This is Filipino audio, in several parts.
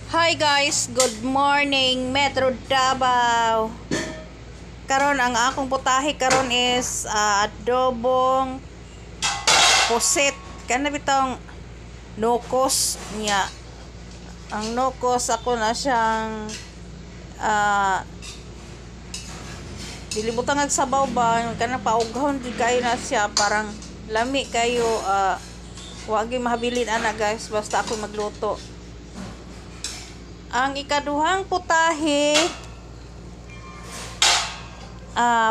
Hi guys, good morning Metro Davao. Karon ang akong putahe karon is adobong pusit. Kana bitong nokos niya. Ang nokos ako na siyang dilibutan ng sabaw ba kana paughon di kayo na siya parang lami kayo wag gyud mahabilin ana guys basta ako magluto. Ang ikaduhang putahe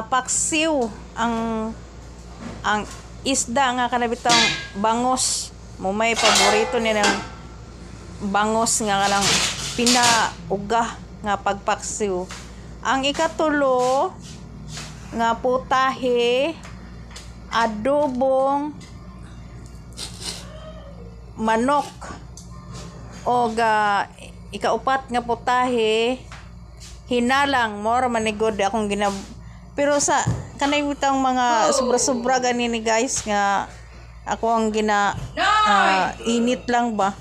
paksiw ang isda nga kanabitang bangos mo may paborito ni ng bangos nga kanang pinauga nga pagpaksiw. Ang ikatulo nga putahe adobong manok o ikaupat nga putahe hinalang more manigod akong pero sa kanay bitang mga sobra-sobra ganini guys nga ako ang init lang ba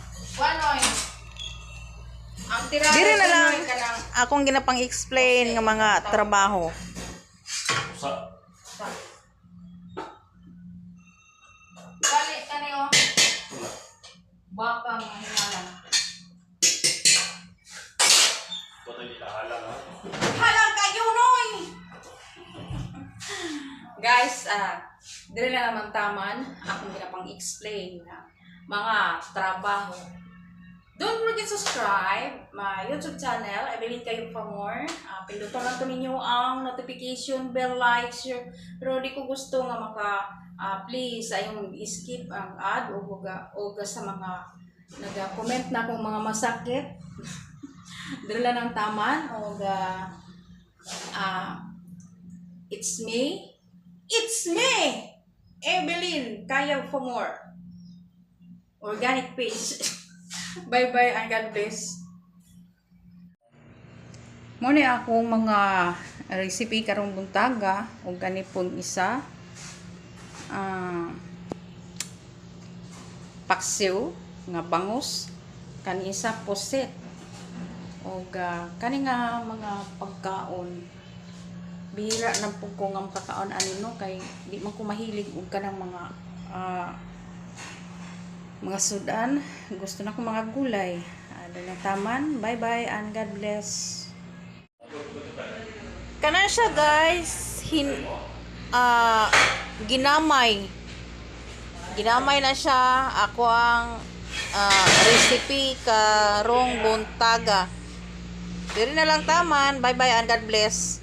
dire na lang akong ginapang explain nga mga trabaho balik kaniyo baka mahinalan halang kayo noy guys dire na naman taman akong ginapang explain na mga trabaho. Don't forget to subscribe my YouTube channel. I believe kayo pa more. Pindutan lang to ninyo ang notification bell, like, share. Pero di ko gusto nga please ayong skip ang ad o sa mga nag-comment na kung mga masakit. Dala ng taman o it's me, Evelyn Kaya for more organic page. Bye bye and God bless. Muna akong mga recipe karong buntaga o ganipon isa paksiw nga bangus kani isa pusit o kani nga mga pagkaon bihira na po ko nga makakaon anino kay di man ko mahilig og kanang mga sudan gusto na ko mga gulay na taman. Bye bye and God bless. kana siya guys ginamay na siya ako ang recipe karong buntaga dire na lang taman. Bye bye and God bless.